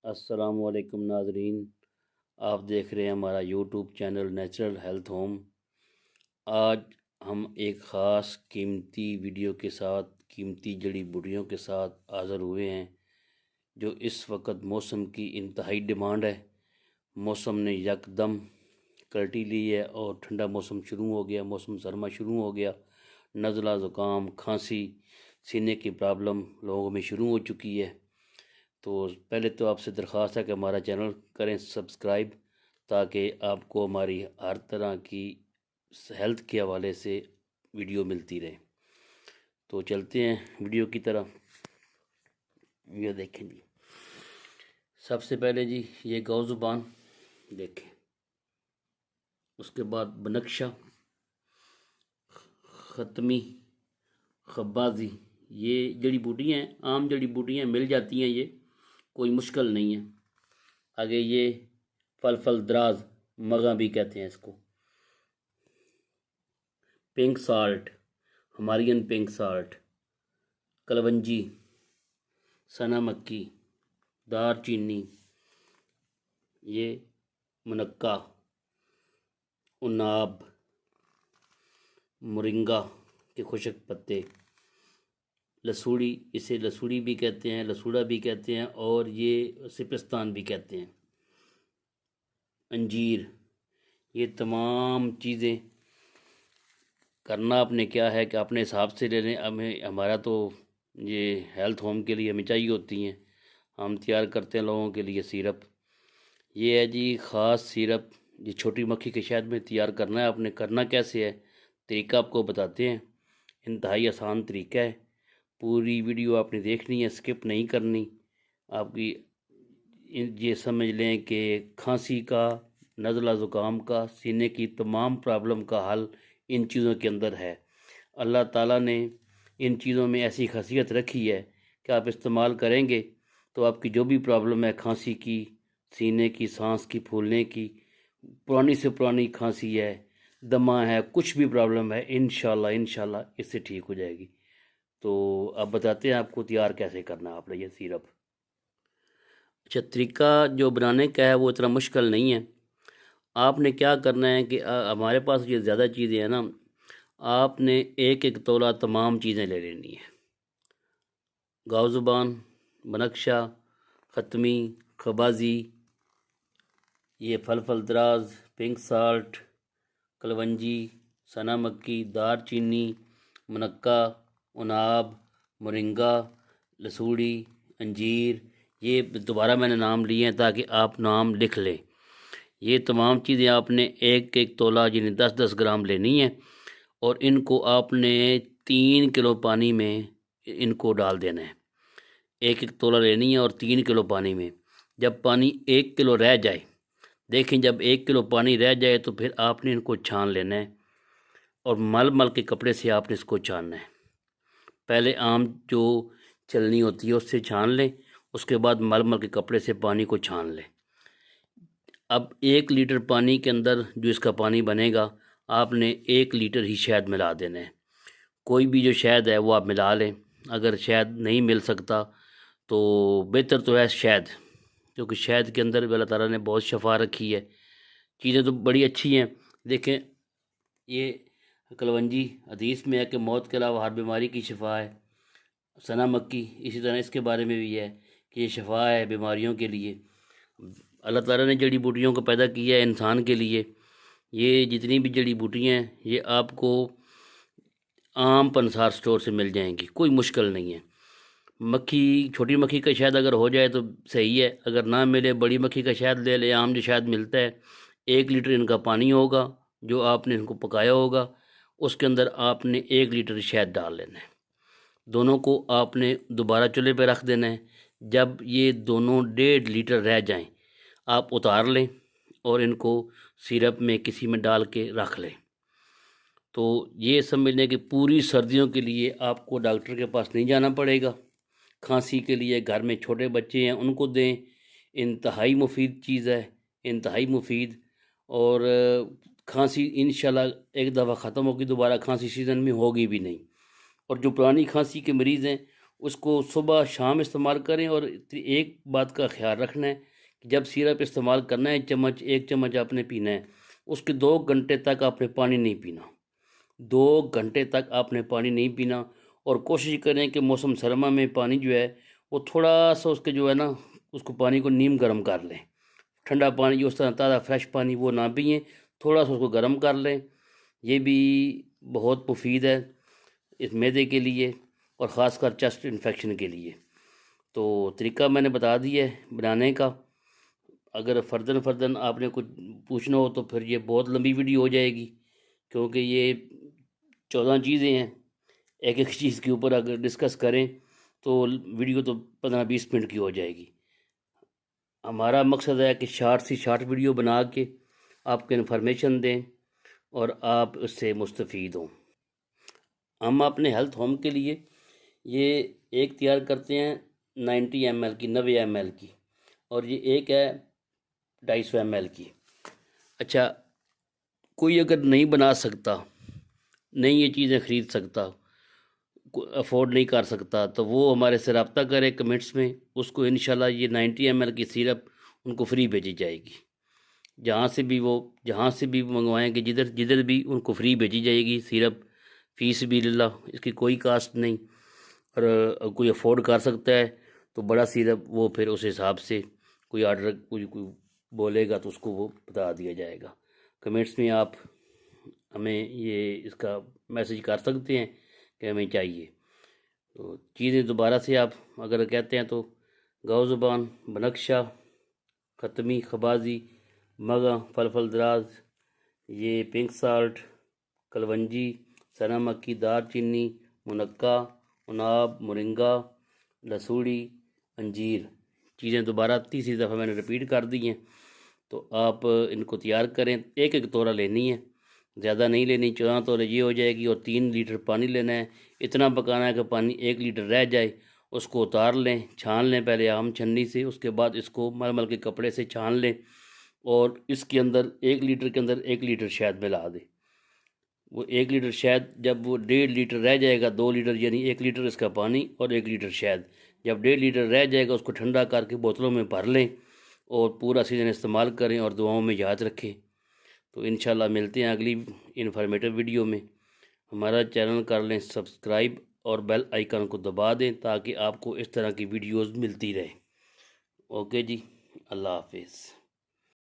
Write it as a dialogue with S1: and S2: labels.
S1: السلام علیکم ناظرین، آپ دیکھ رہے ہیں ہمارا YouTube channel natural health home. آج ہم ایک خاص قیمتی ویڈیو کے ساتھ، قیمتی جڑی بوٹیوں کے ساتھ حاضر ہوئے ہیں جو اس وقت موسم کی انتہائی ڈیمانڈ ہے۔ موسم نے یکدم کلٹی لی ہے اور ٹھنڈا موسم شروع ہو گیا، موسم سرما شروع ہو گیا۔ نزلہ، زکام، کھانسی، سینے کی پرابلم لوگوں میں شروع ہو چکی ہے۔ تو پہلے تو آپ سے درخواست ہے کہ ہمارا چینل کریں سبسکرائب، تاکہ آپ کو ہماری ہر طرح کی ہیلتھ کے حوالے سے ویڈیو ملتی رہے۔ تو چلتے ہیں ویڈیو کی طرح۔ یہ دیکھیں جی، سب سے پہلے جی یہ گاؤ زبان دیکھیں، اس کے بعد بنقشہ، ختمی، خبازی۔ یہ جڑی بوٹیاں ہیں، عام جڑی بوٹیاں مل جاتی ہیں، یہ کوئی مشکل نہیں ہے۔ آگے یہ فلفل دراز، مگا بھی کہتے ہیں اس کو، pink salt, Himalayan pink salt, کلونجی، سنا مکی، دار چینی، یہ منکا، اناب، مرنگا کے خشک پتے، لسوڑی، اسے لسوڑی بھی کہتے ہیں، لسوڑا بھی کہتے ہیں، اور یہ سپستان بھی کہتے ہیں، انجیر۔ یہ تمام چیزیں کرنا آپ نے کیا ہے کہ اپنے حساب سے لے لیں۔ ہمارا تو یہ ہیلتھ ہوم کے لیے ہمیں چاہیے ہوتی ہیں، ہم تیار کرتے ہیں لوگوں کے لیے سیرپ۔ یہ ہے جی خاص سیرپ، یہ چھوٹی مکھی کے شہد میں تیار کرنا ہے۔ آپ نے کرنا کیسے ہے، طریقہ آپ کو بتاتے ہیں، انتہائی آسان طریقہ ہے۔ پوری ویڈیو آپ نے دیکھنی ہے، اسکپ نہیں کرنی۔ آپ کی یہ سمجھ لیں کہ کھانسی کا، نزلہ زکام کا، سینے کی تمام پرابلم کا حل ان چیزوں کے اندر ہے۔ اللہ تعالیٰ نے ان چیزوں میں ایسی خاصیت رکھی ہے کہ آپ استعمال کریں گے تو آپ کی جو بھی پرابلم ہے، کھانسی کی، سینے کی، سانس کی پھولنے کی، پرانی سے پرانی کھانسی ہے، دمہ ہے، کچھ بھی پرابلم ہے، انشاءاللہ اس سے ٹھیک ہو جائے گی۔ تو اب بتاتے ہیں آپ کو تیار کیسے کرنا ہے آپ نے یہ سیرپ۔ اچھا، طریقہ جو بنانے کا ہے وہ اتنا مشکل نہیں ہے۔ آپ نے کیا کرنا ہے کہ ہمارے پاس یہ زیادہ چیزیں ہیں نا، آپ نے ایک ایک تولہ تمام چیزیں لے لینی ہیں۔ گاؤ زبان، بنقشہ، ختمی، خبازی، یہ فلفل دراز، پنک سالٹ، کلونجی، سنا مکی، دار چینی، منکا، اناب، مرنگا، لسوڑی، انجیر۔ یہ دوبارہ میں نے نام لیے ہیں تاکہ آپ نام لکھ لیں۔ یہ تمام چیزیں آپ نے ایک ایک تولہ یعنی 10-10 گرام لینی ہے، اور ان کو آپ نے 3 کلو پانی میں ان کو ڈال دینا ہے۔ ایک ایک تولہ لینی ہے اور 3 کلو پانی میں۔ جب پانی 1 کلو رہ جائے، دیکھیں جب 1 کلو پانی رہ جائے تو پھر آپ نے ان کو چھان لینا ہے، اور مل کے کپڑے سے آپ نے اس کو چھاننا ہے۔ پہلے عام جو چلنی ہوتی ہے اس سے چھان لیں، اس کے بعد مل کے کپڑے سے پانی کو چھان لیں۔ اب 1 لیٹر پانی کے اندر جو اس کا پانی بنے گا، آپ نے 1 لیٹر ہی شہد ملا دینا ہے۔ کوئی بھی جو شہد ہے وہ آپ ملا لیں، اگر شہد نہیں مل سکتا تو بہتر تو ہے شہد، کیونکہ شہد کے اندر بھی اللہ تعالیٰ نے بہت شفا رکھی ہے۔ چیزیں تو بڑی اچھی ہیں۔ دیکھیں یہ کلونجی، حدیث میں ہے کہ موت کے علاوہ ہر بیماری کی شفا ہے۔ سنا مکی اسی طرح، اس کے بارے میں بھی ہے کہ یہ شفا ہے بیماریوں کے لیے۔ اللہ تعالیٰ نے جڑی بوٹیوں کو پیدا کیا ہے انسان کے لیے۔ یہ جتنی بھی جڑی بوٹیاں ہیں یہ آپ کو عام پنسار سٹور سے مل جائیں گی، کوئی مشکل نہیں ہے۔ مکھی، چھوٹی مکھی کا شہد اگر ہو جائے تو صحیح ہے، اگر نہ ملے بڑی مکھی کا شہد لے لے، عام جو شہد ملتا ہے۔ 1 لیٹر ان کا پانی ہوگا جو آپ نے ان کو پکایا ہوگا، اس کے اندر آپ نے 1 لیٹر شہد ڈال لینا ہے۔ دونوں کو آپ نے دوبارہ چولہے پہ رکھ دینا ہے۔ جب یہ دونوں 1.5 لیٹر رہ جائیں، آپ اتار لیں اور ان کو سیرپ میں کسی میں ڈال کے رکھ لیں۔ تو یہ سمجھ لیں کہ پوری سردیوں کے لیے آپ کو ڈاکٹر کے پاس نہیں جانا پڑے گا۔ کھانسی کے لیے گھر میں چھوٹے بچے ہیں ان کو دیں، انتہائی مفید چیز ہے، انتہائی مفید۔ اور کھانسی انشاءاللہ ایک دفعہ ختم ہوگی، دوبارہ کھانسی سیزن میں ہوگی بھی نہیں۔ اور جو پرانی کھانسی کے مریض ہیں اس کو صبح شام استعمال کریں، اور ایک بات کا خیال رکھنا ہے کہ جب سیرپ استعمال کرنا ہے ایک چمچ آپ نے پینا ہے، اس کے 2 گھنٹے تک آپ نے پانی نہیں پینا، 2 گھنٹے تک آپ نے پانی نہیں پینا۔ اور کوشش کریں کہ موسم سرما میں پانی جو ہے وہ تھوڑا سا اس کے جو ہے نا اس کو پانی کو نیم گرم کر لیں، ٹھنڈا پانی جو اس طرح تازہ فریش پانی وہ نہ پئیں، تھوڑا سا اس کو گرم کر لیں۔ یہ بھی بہت مفید ہے اس معدے کے لیے، اور خاص کر چیسٹ انفیکشن کے لیے۔ تو طریقہ میں نے بتا دیا ہے بنانے کا، اگر فردن آپ نے کچھ پوچھنا ہو تو پھر یہ بہت لمبی ویڈیو ہو جائے گی، کیونکہ یہ 14 چیزیں ہیں، ایک ایک چیز کے اوپر اگر ڈسکس کریں تو ویڈیو تو 15-20 منٹ کی ہو جائے گی۔ ہمارا مقصد ہے کہ شارٹ ویڈیو بنا کے آپ کو انفارمیشن دیں اور آپ اس سے مستفید ہوں۔ ہم اپنے ہیلتھ ہوم کے لیے یہ ایک تیار کرتے ہیں 90 ml کی، 90 ml کی، اور یہ ایک ہے 250 ml کی۔ اچھا، کوئی اگر نہیں بنا سکتا، نہیں یہ چیزیں خرید سکتا، افورڈ نہیں کر سکتا، تو وہ ہمارے سے رابطہ کرے کمنٹس میں، اس کو انشاءاللہ یہ 90 ml کی سیرپ ان کو فری بھیجی جائے گی، جہاں سے بھی منگوائیں گے، جدھر بھی ان کو فری بھیجی جائے گی سیرپ، فی سبیل اللہ، اس کی کوئی کاسٹ نہیں۔ اور کوئی افورڈ کر سکتا ہے تو بڑا سیرپ وہ پھر اس حساب سے کوئی آرڈر کوئی بولے گا تو اس کو وہ بتا دیا جائے گا۔ کمنٹس میں آپ ہمیں یہ اس کا میسج کر سکتے ہیں کہ ہمیں چاہیے۔ تو چیزیں دوبارہ سے آپ اگر کہتے ہیں تو گاؤ زبان، بنکشہ، ختمی، خبازی، مگا، فلفل دراز، یہ پنک سالٹ، کلونجی، سنا مکی، دار چینی، منقع، اناب، مرنگا، لسوڑی، انجیر، چیزیں دوبارہ تیسری دفعہ میں نے رپیٹ کر دی ہیں۔ تو آپ ان کو تیار کریں، ایک توڑا لینی ہے، زیادہ نہیں لینی، 14 توڑے یہ ہو جائے گی، اور 3 لیٹر پانی لینا ہے، اتنا پکانا ہے کہ پانی 1 لیٹر رہ جائے، اس کو اتار لیں، چھان لیں پہلے عام چھنی سے، اس کے بعد اس کو مل کے کپڑے سے چھان لیں، اور اس کے اندر 1 لیٹر کے اندر 1 لیٹر شہد ملا دیں۔ وہ 1 لیٹر شہد جب وہ 1.5 لیٹر رہ جائے گا، 2 لیٹر یعنی 1 لیٹر اس کا پانی اور 1 لیٹر شہد، جب 1.5 لیٹر رہ جائے گا اس کو ٹھنڈا کر کے بوتلوں میں بھر لیں، اور پورا سیزن استعمال کریں، اور دعاؤں میں یاد رکھیں۔ تو انشاءاللہ ملتے ہیں اگلی انفارمیٹیو ویڈیو میں۔ ہمارا چینل کر لیں سبسکرائب، اور بیل آئیکن کو دبا دیں تاکہ آپ کو اس طرح کی ویڈیوز ملتی رہیں۔ اوکے جی، اللہ حافظ۔